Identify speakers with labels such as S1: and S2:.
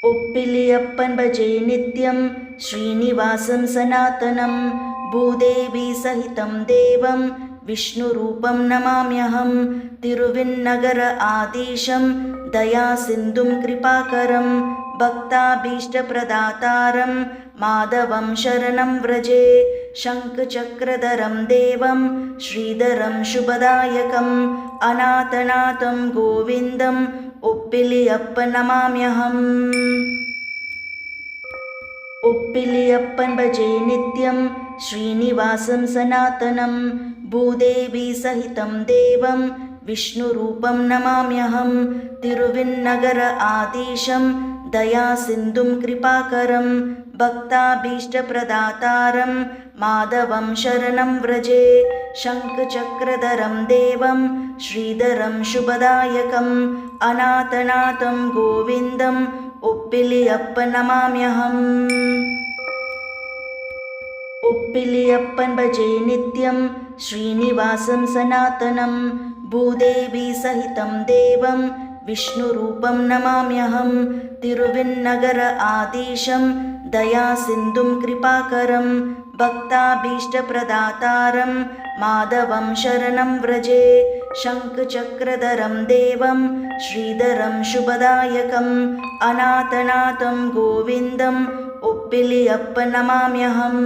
S1: उप्पिलियप्पन् भजे नित्यं श्रीनिवासं सनातनं भूदेवी सहितं देवं विष्णुरूपं नमाम्यहं तिरुविन्नगर आदिशं दयासिन्धुं कृपाकरं भक्ताभीष्टप्रदातारं माधवं शरणं व्रजे शङ्खचक्रधरं देवं श्रीधरं शुभदायकम् अनाथनाथं गोविन्दम् उप्पिलियप्पन् नमाम्यहम् उप्पिलियप्पन् भजे नित्यं श्रीनिवासं सनातनं भूदेवी सहितं देवं विष्णुरूपं नमाम्यहं तिरुविन्नगर आदिशं दयासिन्धुं कृपाकरं भक्ताभीष्टप्रदातारं माधवं शरणं व्रजे शङ्खचक्रधरं देवं श्रीधरं शुभदायकम् अनाथनाथं गोविन्दम् उप्पिलियप्पन् नमाम्यहम् उप्पिलियप्पन् भजे नित्यं श्रीनिवासं सनातनं भूदेवी सहितं देवं विष्णुरूपं नमाम्यहं तिरुविन्नगर आदिशं दयासिन्धुं कृपाकरं भक्ताभीष्टप्रदातारं माधवं शरणं व्रजे शङ्खचक्रधरं देवं श्रीधरं शुभदायकम् अनाथनाथं गोविन्दम् उप्पिलियप्पन् नमाम्यहम्।